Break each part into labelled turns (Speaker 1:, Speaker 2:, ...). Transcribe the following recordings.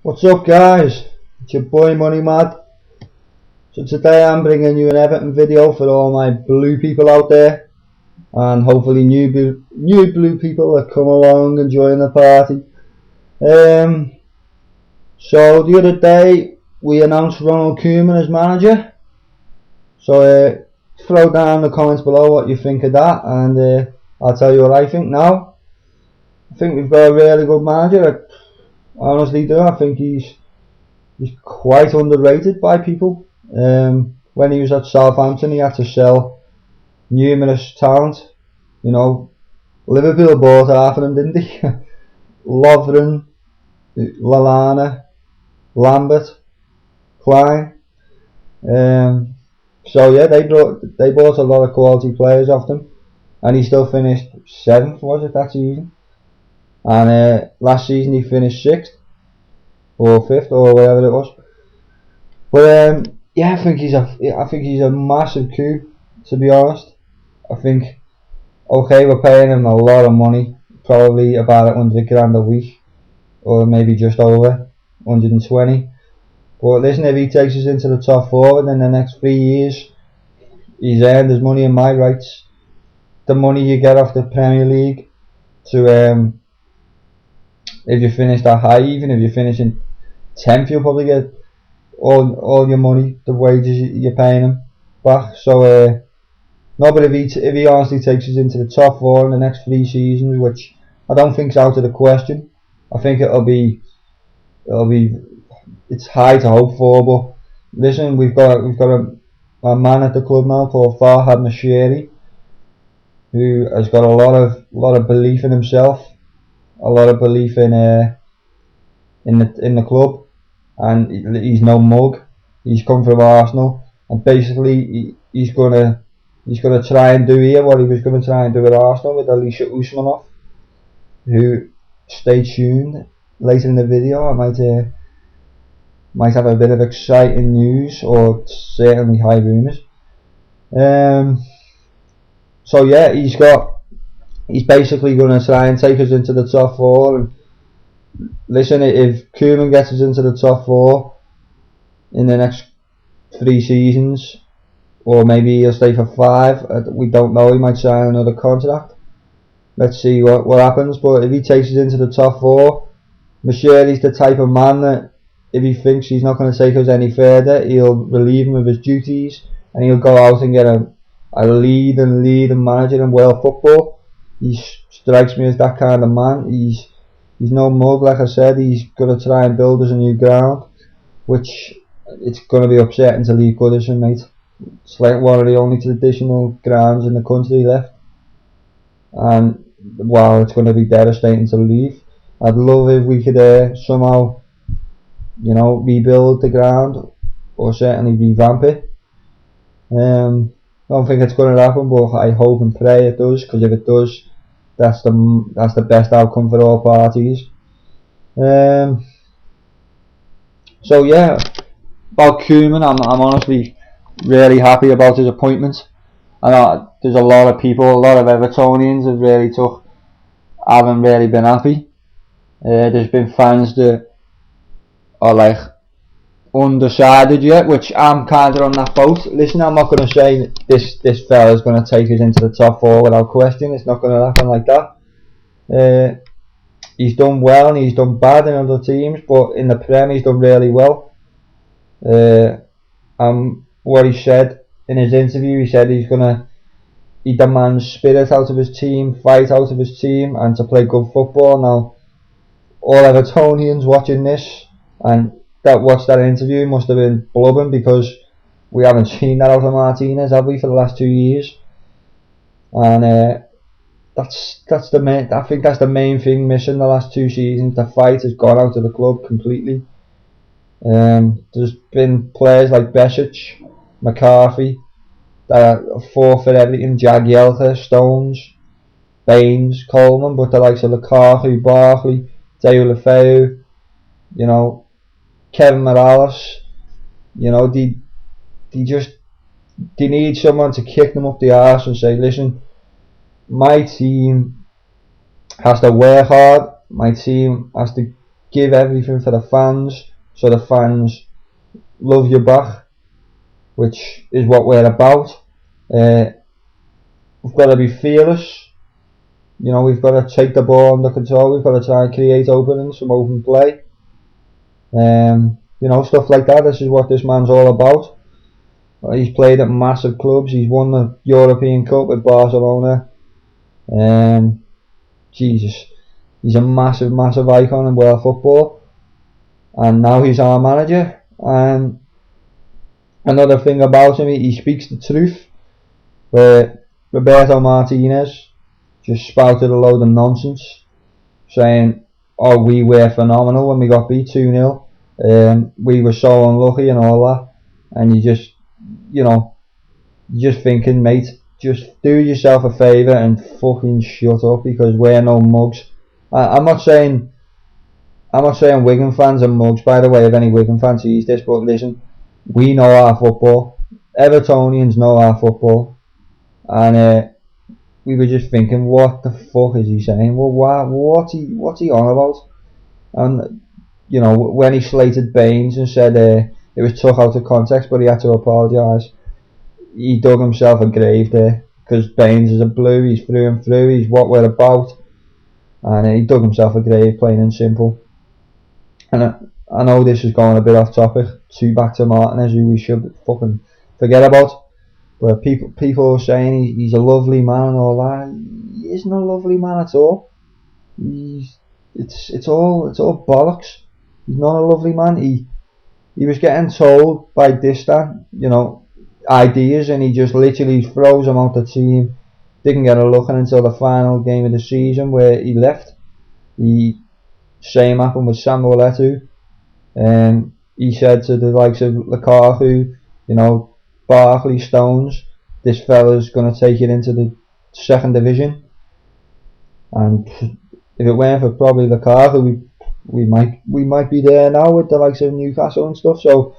Speaker 1: What's up, guys? It's your boy Money Mad. So today I'm bringing you an Everton video for all my blue people out there, and hopefully new blue people that come along and join the party. So the other day we announced Ronald Koeman as manager. So throw down in the comments below what you think of that, and I'll tell you what I think now. I think we've got a really good manager. I honestly do. I think he's quite underrated by people. When he was at Southampton, he had to sell numerous talent. You know, Liverpool bought half of them, didn't he? Lovren, Lallana, Lambert, Klein. So yeah, they bought a lot of quality players off them, and he still finished 7th, was it, that season? And last season he finished 6th or 5th or whatever it was. But yeah, I think he's a massive coup, to be honest. I think, okay, we're paying him a lot of money, probably about 100 grand a week, or maybe just over 120. But listen, if he takes us into the top 4 within the next 3 years, he's earned his money in my rights. The money you get off the Premier League, to if you finish that high, even if you finish in 10th, you'll probably get all your money, the wages you're paying him, back. So no, but if he honestly takes us into the top 4 in the next 3 seasons, which I don't think's out of the question, I think it's high to hope for. But listen, we've got a man at the club now called Farhad Mashiri, who has got a lot of belief in himself, a lot of belief in the club, and he's no mug. He's come from Arsenal, and basically he's gonna try and do here what he was gonna try and do at Arsenal with Alisha Usmanov, who, stay tuned, later in the video I might have a bit of exciting news, or certainly high rumours. So yeah, he's basically going to try and take us into the top 4. And listen, if Koeman gets us into the top 4 in the next 3 seasons, or maybe he'll stay for 5, we don't know, he might sign another contract. Let's see what happens. But if he takes us into the top 4, Mashiri's the type of man that if he thinks he's not going to take us any further, he'll relieve him of his duties, and he'll go out and get a lead and manager in world football. He strikes me as that kind of man. He's no mug, like I said. He's going to try and build us a new ground, which it's going to be upsetting to leave Goodison, mate. It's like one of the only traditional grounds in the country left, and wow, it's going to be devastating to leave. I'd love if we could somehow, you know, rebuild the ground, or certainly revamp it. I don't think it's going to happen, but I hope and pray it does, because if it does, that's the best outcome for all parties. So yeah, about Koeman, I'm honestly really happy about his appointment. I know there's a lot of people, a lot of Evertonians haven't really been happy. There's been fans that are like undecided yet, which I'm kind of on that boat. Listen, I'm not going to say this fella's going to take us into the top 4 without question. It's not going to happen like that. He's done well and he's done bad in other teams, but in the Prem he's done really well. What he said in his interview, he said he demands spirit out of his team, fight out of his team, and to play good football. Now, all Evertonians watching this and that watched that interview must have been blubbing, because we haven't seen that out of Martinez, have we, for the last 2 years? And that's the main. I think that's the main thing missing the last 2 seasons. The fight has gone out of the club completely. There's been players like Besic, McCarthy that are fought for everything. Jagielka, Stones, Baines, Coleman, but the likes of Lukaku, Barkley, Deulofeu, you know, Kevin Morales, you know, they need someone to kick them up the arse and say, listen, my team has to work hard, my team has to give everything for the fans, so the fans love you back, which is what we're about. We've got to be fearless. You know, we've got to take the ball under control. We've got to try and create openings from open play. You know, stuff like that. This is what this man's all about. He's played at massive clubs. He's won the European Cup with Barcelona. Jesus, he's a massive, massive icon in world football. And now he's our manager. And another thing about him, he speaks the truth. Where Roberto Martinez just spouted a load of nonsense, saying, "Oh, we were phenomenal when we got beat 2-0. We were so unlucky and all that." And you just, you know, you're just thinking, mate, just do yourself a favour and fucking shut up, because we're no mugs. I'm not saying Wigan fans are mugs, by the way, if any Wigan fan sees this, but listen, we know our football. Evertonians know our football. And we were just thinking, what the fuck is he saying? Well, what's he on about? And you know, when he slated Baines and said it was took out of context, but he had to apologise, he dug himself a grave there, because Baines is a blue, he's through and through, he's what we're about, and he dug himself a grave, plain and simple. And I know this is going a bit off topic, back to Martinez, who we should fucking forget about. But people are saying he's a lovely man and all that. He isn't a lovely man at all. It's all bollocks. He's not a lovely man. He was getting told by Distan, you know, ideas, and he just literally throws them out the team. Didn't get a look until the final game of the season where he left. Same happened with Samuel Eto'o. He said to the likes of Lukaku, you know, Barkley, Stones, this fella's going to take it into the second division. And if it weren't for probably Lukaku, we might be there now with the likes of Newcastle and stuff. So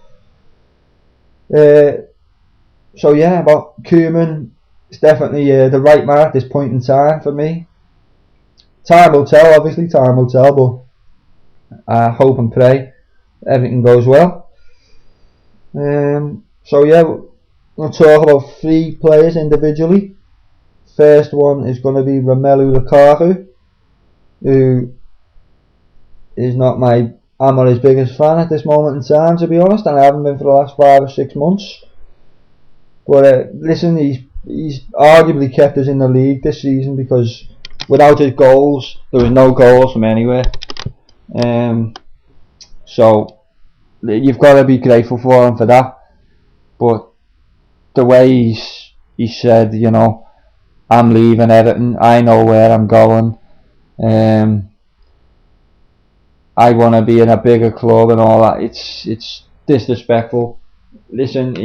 Speaker 1: yeah, about Koeman, it's definitely the right man at this point in time for me. Time will tell, obviously, but I hope and pray everything goes well. So yeah, we'll talk about 3 players individually. First one is going to be Romelu Lukaku, who is I'm not his biggest fan at this moment in time, to be honest, and I haven't been for the last 5 or 6 months. But listen, he's arguably kept us in the league this season, because without his goals, there was no goals from anywhere. So you've got to be grateful for him for that. But the way he said, you know, I'm leaving Everton, I know where I'm going, I want to be in a bigger club and all that, it's disrespectful. Listen,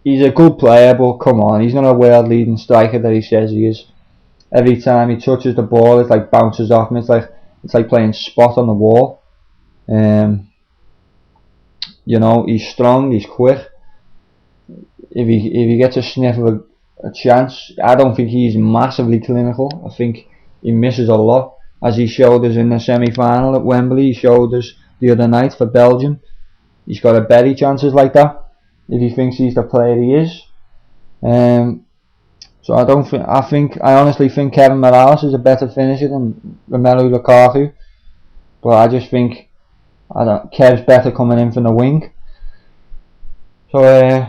Speaker 1: he's a good player, but come on, he's not a world leading striker that he says he is. Every time he touches the ball, it like bounces off him. It's like playing spot on the wall. You know, he's strong, he's quick. If he gets a sniff of a chance, I don't think he's massively clinical. I think he misses a lot, as he showed us in the semi-final at Wembley. He showed us the other night for Belgium. He's got to bury chances like that if he thinks he's the player he is. So I honestly think Kevin Morales is a better finisher than Romelu Lukaku. But I just think Kev's better coming in from the wing. So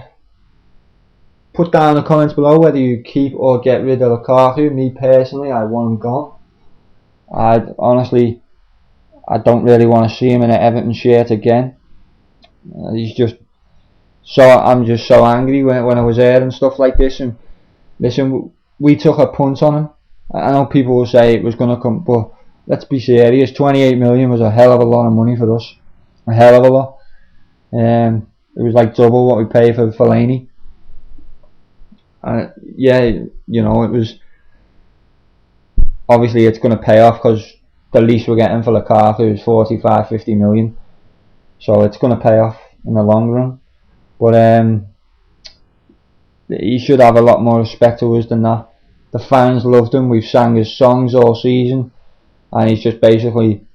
Speaker 1: put down in the comments below whether you keep or get rid of Lukaku. Me personally, I want him gone. I don't really want to see him in an Everton shirt again. I'm just so angry when I was there and stuff like this. And listen, we took a punt on him. I know people will say it was going to come, but let's be serious. 28 million was a hell of a lot of money for us. A hell of a lot. It was like double what we paid for Fellaini. Yeah, you know, it was. Obviously, it's going to pay off, because the least we're getting for Lukaku is 45-50 million. So it's going to pay off in the long run. But he should have a lot more respect to us than that. The fans loved him. We've sang his songs all season, and he's just basically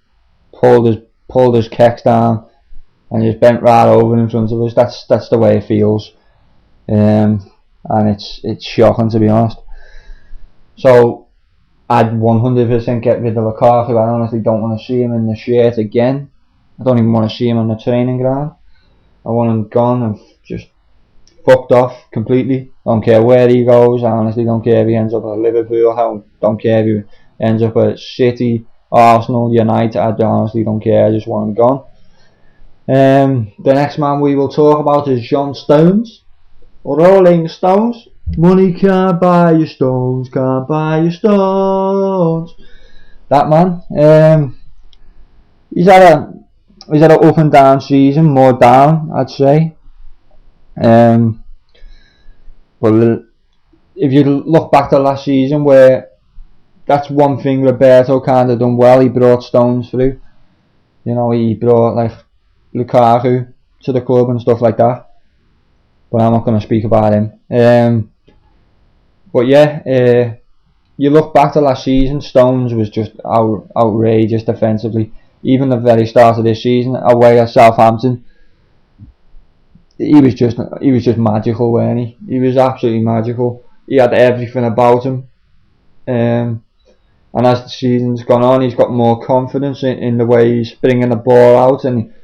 Speaker 1: pulled pulled his kicks down and just bent right over in front of us. That's the way it feels, and it's shocking, to be honest. So I'd 100% get rid of Lukaku. I honestly don't want to see him in the shirt again. I don't even want to see him on the training ground. I want him gone and just fucked off completely. Don't care where he goes. I honestly don't care if he ends up at Liverpool. I don't care if he ends up at City, Arsenal, United. I honestly don't care. I just want him gone. The next man we will talk about is John Stones. Rolling Stones. Money can't buy your stones, can't buy your stones. That man. He's had an up and down season, more down, I'd say. But if you look back to last season, where that's one thing Roberto kind of done well, he brought Stones through. You know, he brought like Lukaku to the club and stuff like that. But I'm not going to speak about him. But yeah, you look back to last season, Stones was just outrageous defensively. Even the very start of this season, away at Southampton, he was just magical, wasn't he? He was absolutely magical. He had everything about him. And as the season's gone on, he's got more confidence in the way he's bringing the ball out, and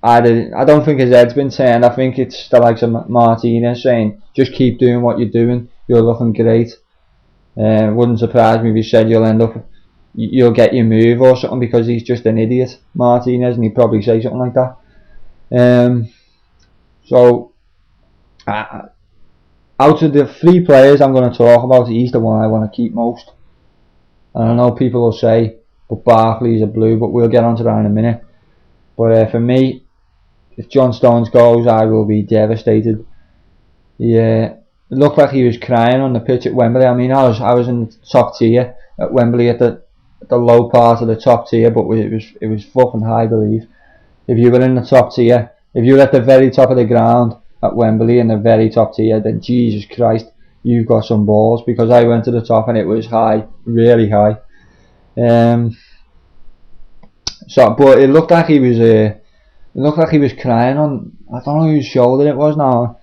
Speaker 1: I don't think his head's been turned. I think it's the likes of Martinez saying, just keep doing what you're doing, you're looking great. Wouldn't surprise me if he said you'll get your move or something, because he's just an idiot, Martinez, and he'd probably say something like that. So out of the three players I'm going to talk about, he's the one I want to keep most. And I know people will say, but Barkley's a blue, but we'll get onto that in a minute. But for me, if John Stones goes, I will be devastated. Yeah, it looked like he was crying on the pitch at Wembley. I mean, I was in the top tier at Wembley, at the low part of the top tier, but it was fucking high, believe. If you were in the top tier, if you were at the very top of the ground at Wembley in the very top tier, then Jesus Christ, you've got some balls, because I went to the top and it was high, really high. But it looked like he was crying on, I don't know whose shoulder it was now.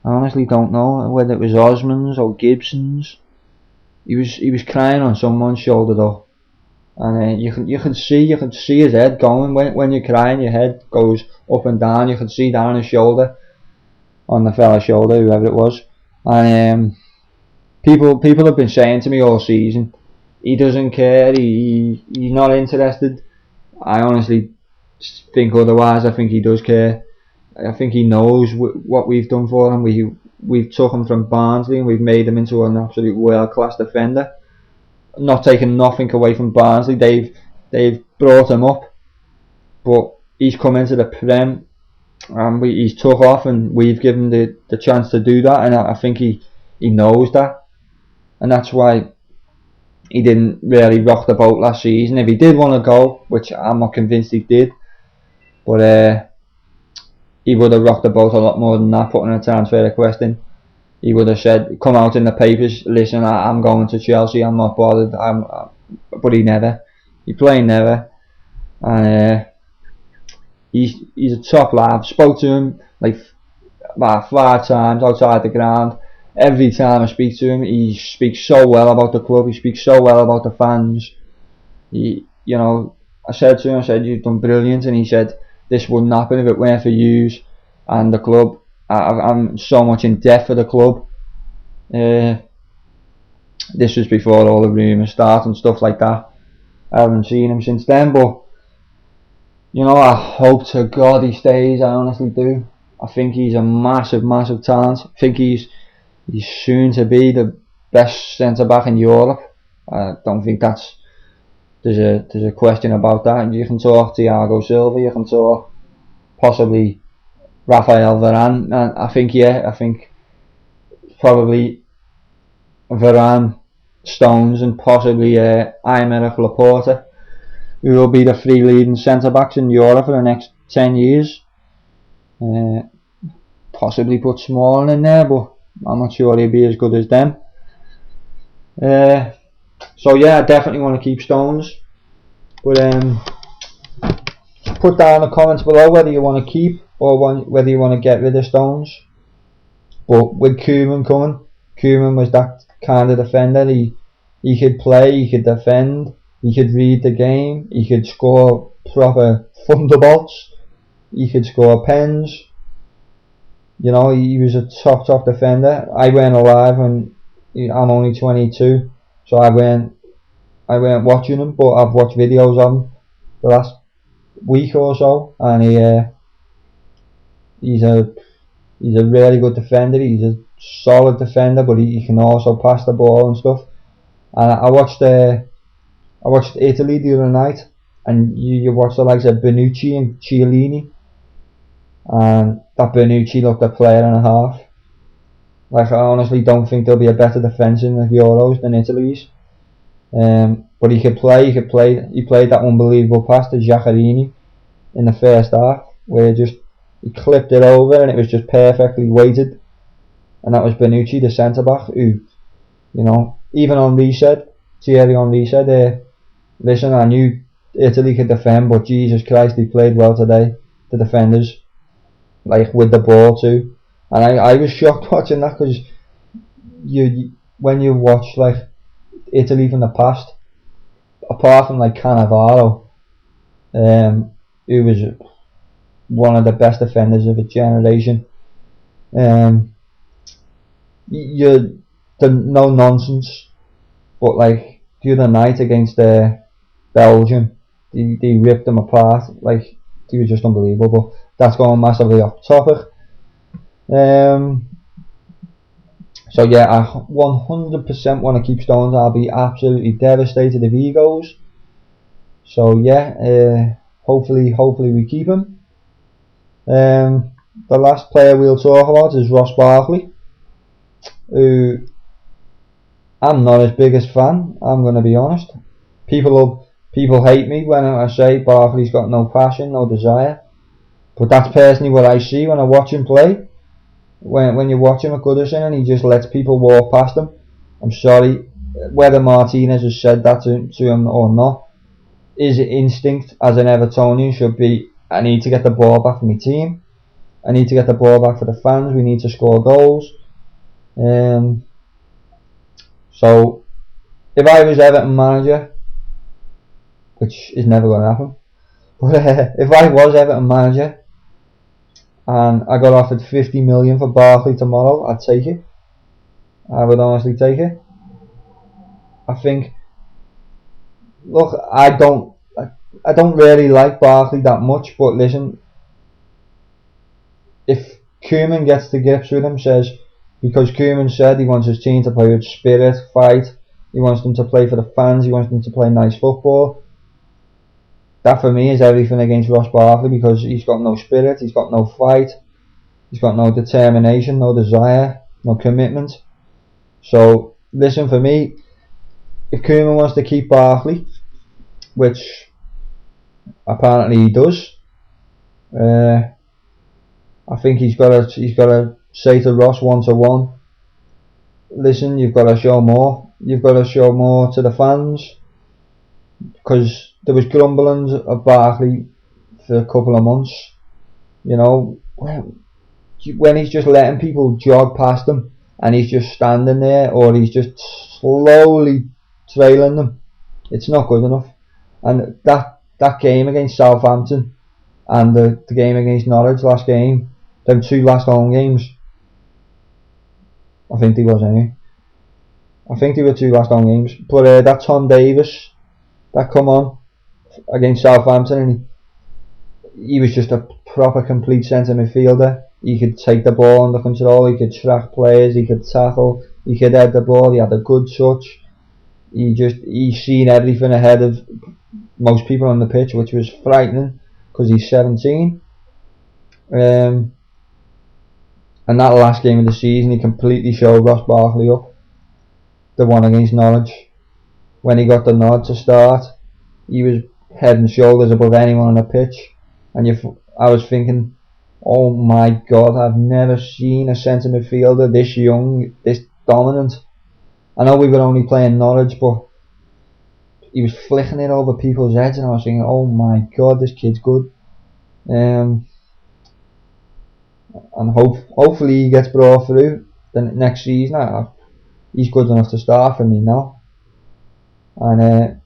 Speaker 1: I honestly don't know whether it was Osman's or Gibson's. He was crying on someone's shoulder though, and you can see his head going when you're crying. Your head goes up and down. You can see down his shoulder, on the fella's shoulder, whoever it was. And people have been saying to me all season, he doesn't care. He's not interested. I honestly think otherwise. I think he does care. I think he knows what we've done for him. We've took him from Barnsley and we've made him into an absolute world-class defender. Not taking nothing away from Barnsley. They've brought him up, but he's come into the Prem and he's took off, and we've given him the chance to do that. And I think he knows that, and that's why he didn't really rock the boat last season. If he did want to go, which I'm not convinced he did, but he would have rocked the boat a lot more than that, putting a transfer request in. He would have said, come out in the papers, listen, I'm going to Chelsea, I'm not bothered. But he never. He plain never. And he's a top lad. Spoke to him like about 5 times outside the ground. Every time I speak to him, he speaks so well about the club. He speaks so well about the fans. I said to him, you've done brilliant, and he said, this wouldn't happen if it weren't for yous and the club. I'm so much in debt for the club. This was before all the rumours started and stuff like that. I haven't seen him since then, but I hope to God he stays. I honestly do. I think he's a massive talent. I think he's soon to be the best centre back in Europe. I don't think there's a question about that. You can talk Thiago Silva, you can talk possibly Rafael Varane, and I think probably Varane, Stones, and possibly Aymeric Laporte, who will be the 3 leading centre backs in Europe for the next 10 years. Possibly put Smalling in there, but I'm not sure he'll be as good as them. So yeah, I definitely want to keep Stones, but put down in the comments below whether you want to keep or whether you want to get rid of Stones. But with Koeman coming, Koeman was that kind of defender. He could play, he could defend, he could read the game, he could score proper thunderbolts, he could score pens. You know, he was a top defender. I weren't alive when I'm only 22, so I weren't watching him, but I've watched videos of him the last week or so, and he's a really good defender. He's a solid defender, but he can also pass the ball and stuff. And I watched Italy the other night, and you watch the likes of Bonucci and Chiellini, and that Bonucci looked a player and a half. Like, I honestly don't think there'll be a better defence in the Euros than Italy's. But he played that unbelievable pass to Giaccherini in the first half, where he clipped it over and it was just perfectly weighted. And that was Bonucci, the centre back, who, you know, even on reset, Thierry on reset, listen, I knew Italy could defend, but Jesus Christ, they played well today, the defenders, like with the ball too. And I was shocked watching that, because when you watch like Italy from the past, apart from like Cannavaro, who was one of the best defenders of a generation, the no nonsense. But like the other night against Belgium, they ripped them apart. Like, they were just unbelievable. But that's going massively off topic. So yeah, I 100% want to keep Stones. I'll be absolutely devastated if he goes. So yeah, hopefully we keep him. The last player we'll talk about is Ross Barkley, who I'm not his biggest fan. I'm going to be honest. People hate me when I say Barkley's got no passion, no desire. But that's personally what I see when I watch him play. When you watch him at Goodison and he just lets people walk past him. I'm sorry, whether Martinez has said that to him or not, his instinct as an Evertonian should be, I need to get the ball back for my team. I need to get the ball back for the fans. We need to score goals. So, if I was Everton manager, which is never going to happen, but if I was Everton manager and I got offered 50 million for Barkley tomorrow, I'd take it. I would honestly take it. I think, look, I don't really like Barkley that much, but listen, if Koeman gets to grips with him, because Koeman said he wants his team to play with spirit, fight, he wants them to play for the fans, he wants them to play nice football. That for me is everything against Ross Barkley, because he's got no spirit, he's got no fight, he's got no determination, no desire, no commitment. So listen, for me, if Koeman wants to keep Barkley, which apparently he does, I think he's got to say to Ross one-to-one, listen, you've got to show more. You've got to show more to the fans, because there was grumblings of Barkley for a couple of months. You know, when he's just letting people jog past him and he's just standing there, or he's just slowly trailing them, it's not good enough. And that game against Southampton and the game against Norwich last game, them two last home games, I think they was anyway. I think they were two last home games. But that Tom Davis that come on against Southampton, and he was just a proper complete centre midfielder. He could take the ball under control, he could track players, he could tackle, he could head the ball, he had a good touch. He's seen everything ahead of most people on the pitch, which was frightening, because he's 17. And that last game of the season, he completely showed Ross Barkley up. The one against Norwich, when he got the nod to start, he was head and shoulders above anyone on the pitch. And I was thinking, oh my God, I've never seen a centre midfielder this young, this dominant. I know we were only playing Norwich, but he was flicking it over people's heads, and I was thinking, oh my God, this kid's good. and hopefully he gets brought through the next season. He's good enough to start for me now. And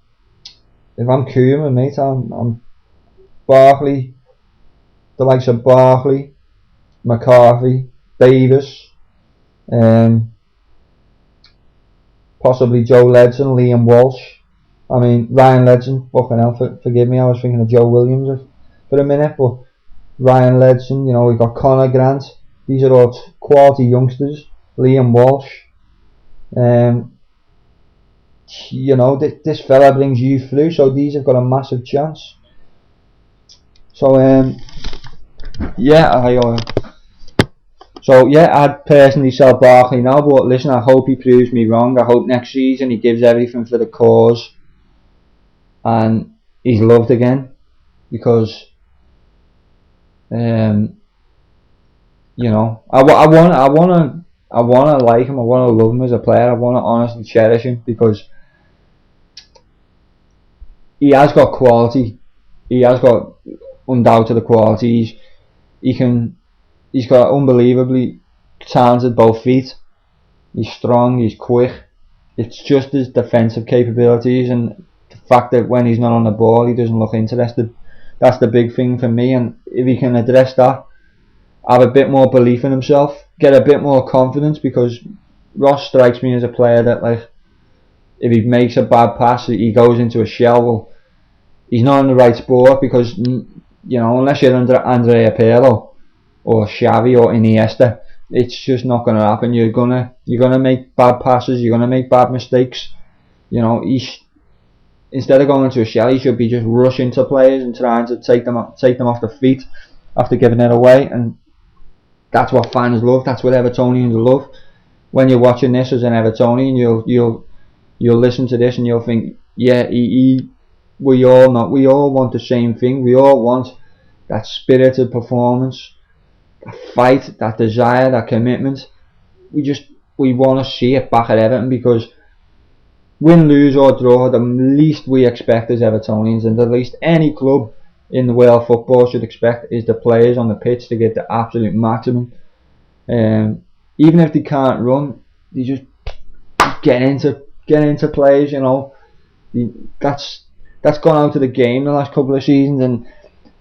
Speaker 1: if I'm Koeman, mate, I'm Barkley, the likes of Barkley, McCarthy, Davis, possibly Joe Ledson, Liam Walsh. I mean, Ryan Ledson, fucking hell, forgive me, I was thinking of Joe Williams for a minute, but Ryan Ledson, you know, we've got Connor Grant. These are all quality youngsters. Liam Walsh. You know, this fella brings you through, so these have got a massive chance. So, I'd personally sell Barkley now, but listen, I hope he proves me wrong. I hope next season he gives everything for the cause and he's loved again, because you know, I wanna like him, I wanna love him as a player, I wanna honestly cherish him, because he has got quality, he has got undoubted qualities. He's got unbelievably talented both feet. He's strong, he's quick. It's just his defensive capabilities and the fact that when he's not on the ball he doesn't look interested. That's the big thing for me, and if he can address that, have a bit more belief in himself, get a bit more confidence, because Ross strikes me as a player that, like, if he makes a bad pass, he goes into a shell. Well, he's not in the right sport, because, you know, unless you're under Andrea Pirlo or Xavi or Iniesta, it's just not going to happen. You're gonna make bad passes, you're gonna make bad mistakes. You know, instead of going into a shell, he should be just rushing to players and trying to take them off the feet after giving it away. And that's what fans love. That's what Evertonians love. When you're watching this as an Evertonian, you'll listen to this and you'll think, yeah, we all want the same thing. We all want that spirited performance, that fight, that desire, that commitment. We want to see it back at Everton, because win, lose or draw, the least we expect as Evertonians, and the least any club in the world of football should expect, is the players on the pitch to get the absolute maximum. Even if they can't run, they just get into plays. You know, that's gone out of the game the last couple of seasons, and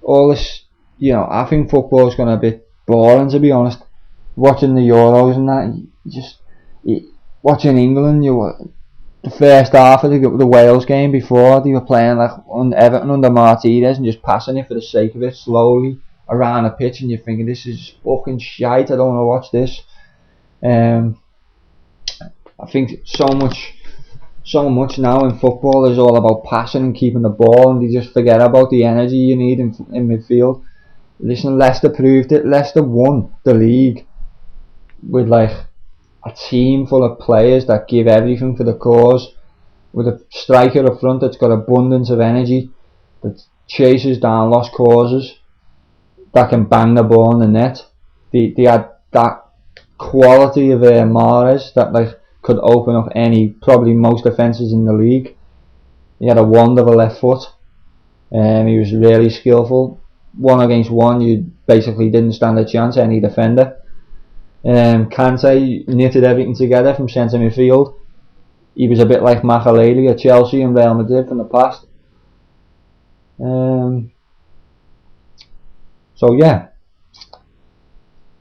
Speaker 1: all this. You know, I think football's gone a bit boring, to be honest. Watching the Euros and that, watching England, the first half of the Wales game before, they were playing like on Everton under Martinez and just passing it for the sake of it, slowly around the pitch, and you're thinking, this is fucking shite, I don't want to watch this. I think so much now in football is all about passing and keeping the ball, and they just forget about the energy you need in midfield. Listen, Leicester proved it. Leicester won the league with like a team full of players that give everything for the cause, with a striker up front that's got abundance of energy, that chases down lost causes, that can bang the ball in the net. They had that quality of Mahrez that like could open up probably most defences in the league. He had a wonderful left foot, and he was really skillful. 1 against 1, you basically didn't stand a chance, any defender. Kante knitted everything together from centre midfield. He was a bit like Makelele at Chelsea and Real Madrid from the past. So yeah,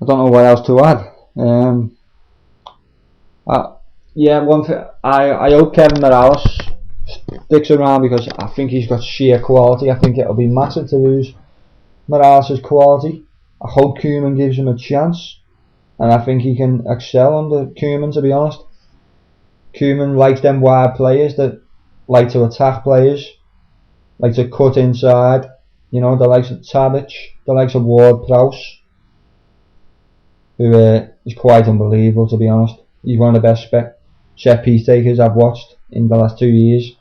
Speaker 1: I don't know what else to add. One thing, I hope Kevin Morales sticks around, because I think he's got sheer quality. I think it'll be massive to lose Morales' quality. I hope Koeman gives him a chance, and I think he can excel under Koeman, to be honest. Koeman likes them wide players that like to attack players, like to cut inside. You know, the likes of Tadic, the likes of Ward-Prowse, who is quite unbelievable, to be honest. He's one of the best set piece takers I've watched in the last 2 years.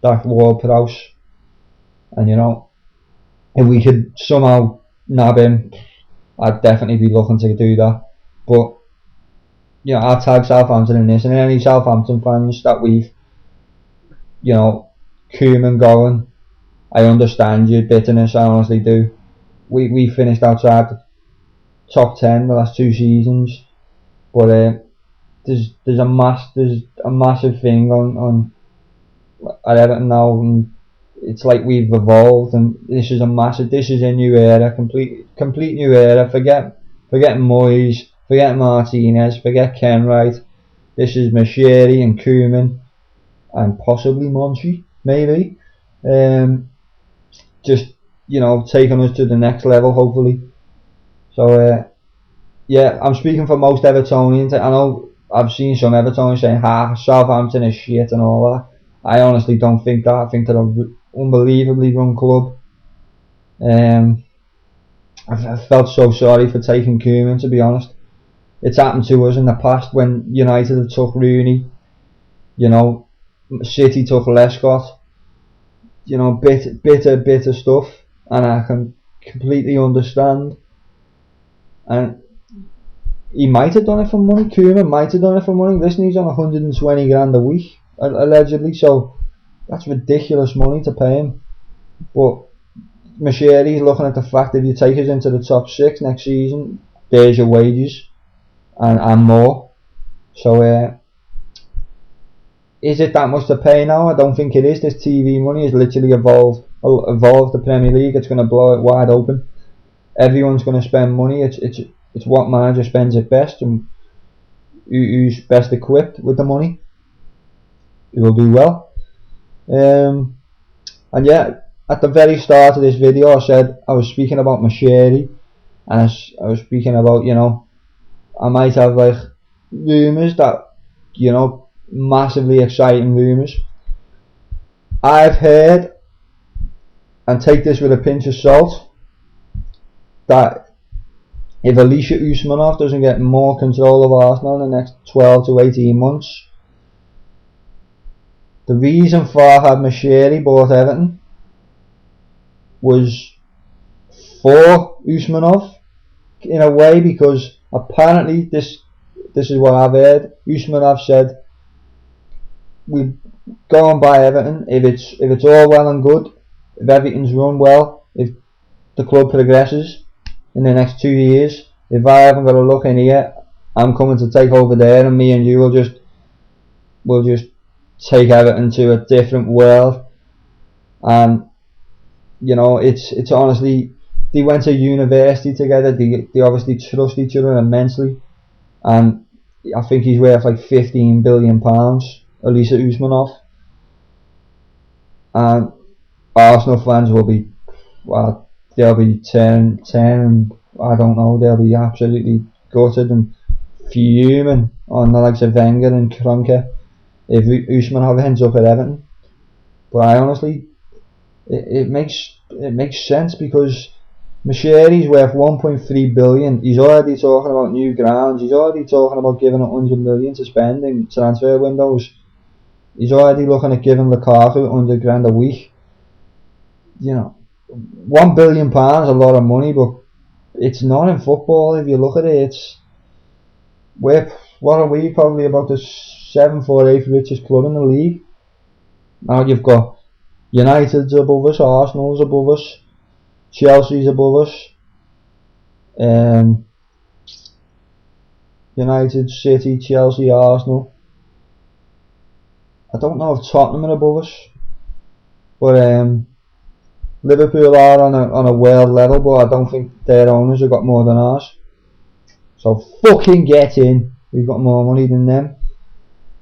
Speaker 1: That Ward-Prowse, and you know, if we could somehow nab him, I'd definitely be looking to do that. But you know, I'll tag Southampton in this, and any Southampton fans that we've, you know, Koeman going, I understand your bitterness, I honestly do. we finished outside the top 10 the last 2 seasons, but there's a massive thing on at Everton now, and it's like we've evolved, and this is a new era, complete new era. Forget Moyes, forget Martinez, forget Kenwright. This is Mashiri and Koeman and possibly Monchi, maybe. Just, you know, taking us to the next level, hopefully. So yeah, I'm speaking for most Evertonians. I know I've seen some Evertonians saying, Southampton is shit and all that. I honestly don't think that. I think they're an unbelievably run club. I felt so sorry for taking Koeman, to be honest. It's happened to us in the past when United have took Rooney. You know, City took Lescott. You know, bitter stuff, and I can completely understand. And he might have done it for money. Koeman might have done it for money. Listen, he's on 120 grand a week, allegedly, so that's ridiculous money to pay him. But Mashiri's looking at the fact that if you take us into the top 6 next season, there's your wages and more. So is it that much to pay now? I don't think it is. This TV money has literally evolved the Premier League. It's going to blow it wide open. Everyone's going to spend money. It's what manager spends it best, and who's best equipped with the money, who will do well. And yeah, at the very start of this video, I said I was speaking about Mashiri, and I was speaking about, you know, I might have like rumours that, you know, massively exciting rumours. I've heard, and take this with a pinch of salt, that if Alisher Usmanov doesn't get more control of Arsenal in the next 12 to 18 months, the reason Farhad Mashiri bought Everton was for Usmanov, in a way, because apparently this is what I've heard. Usmanov said, we go and buy Everton if it's all well and good, if everything's run well, if the club progresses in the next 2 years. If I haven't got a look in here, I'm coming to take over there, and me and you will just take Everton to a different world. And you know, it's honestly, they went to university together. They obviously trust each other immensely, and I think he's worth like £15 billion, Alisher Usmanov. And Arsenal fans will be, well, they'll be turning, I don't know, they'll be absolutely gutted and fuming on the likes of Wenger and Kroenke if Usmanov ends up at Everton. But I honestly, it makes sense, because Mashiri's worth 1.3 billion. He's already talking about new grounds. He's already talking about giving 100 million to spend in transfer windows. He's already looking at giving Lukaku 100 grand a week. You know, £1 billion is a lot of money, but it's not in football. If you look at it, what are we, probably about the 7th or 8th richest club in the league. Now you've got United's above us, Arsenal's above us, Chelsea's above us, United, City, Chelsea, Arsenal. I don't know if Tottenham are above us, but Liverpool are on a world level, but I don't think their owners have got more than ours. So fucking get in. We've got more money than them.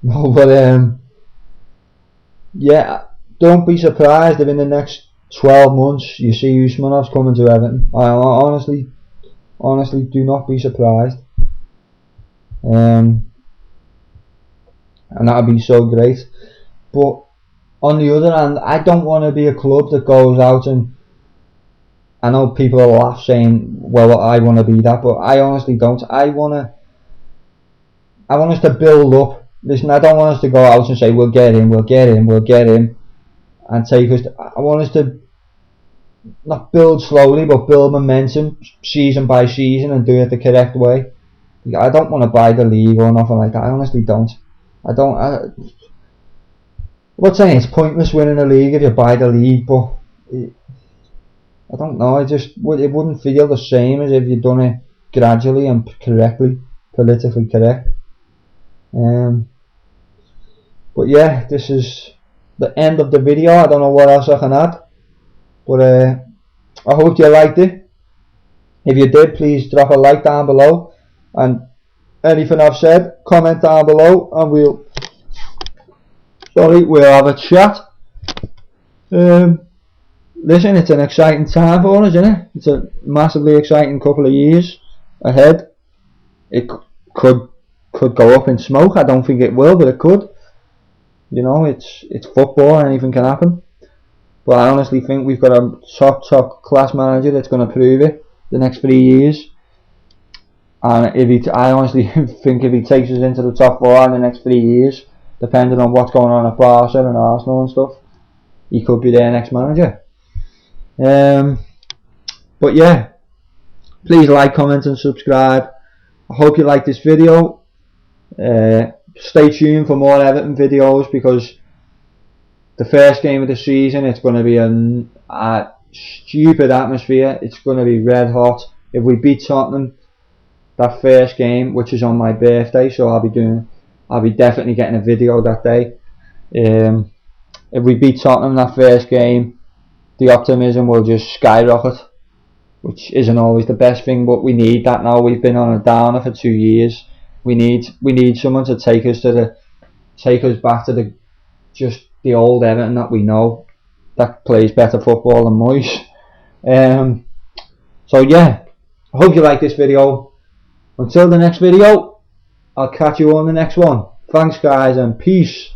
Speaker 1: No, but yeah, don't be surprised if in the next 12 months you see Usmanov's coming to Everton. I honestly do not be surprised. And that would be so great. But on the other hand, I don't want to be a club that goes out, and I know people will laugh saying, well, I want to be that, but I honestly don't. I want us to build up. Listen, I don't want us to go out and say, we'll get him, and take us I want us to not build slowly, but build momentum season by season and do it the correct way. I don't want to buy the league or nothing like that. I honestly don't. I'm not saying it's pointless winning a league if you buy the league, but I don't know, it wouldn't feel the same as if you'd done it gradually and correctly, politically correct. But yeah, this is the end of the video. I don't know what else I can add, but I hope you liked it. If you did, please drop a like down below, and anything I've said, comment down below, and we'll have a chat. Listen, it's an exciting time for us, isn't it? It's a massively exciting couple of years ahead. It could go up in smoke. I don't think it will, but it could. You know, it's football, anything can happen. But I honestly think we've got a top class manager that's going to prove it the next 3 years. And I honestly think if he takes us into the top 4 in the next 3 years, depending on what's going on at Barca and Arsenal and stuff, he could be their next manager. But yeah, please like, comment and subscribe. I hope you like this video. Stay tuned for more Everton videos, because the first game of the season, it's going to be a stupid atmosphere. It's going to be red hot. If we beat Tottenham that first game, which is on my birthday, so I'll be definitely getting a video that day. If we beat Tottenham that first game, the optimism will just skyrocket, which isn't always the best thing, but we need that now. We've been on a downer for 2 years. We need someone to take us back to the old Everton that we know, that plays better football than Moyes. So yeah, I hope you like this video. Until the next video, I'll catch you on the next one. Thanks guys, and peace.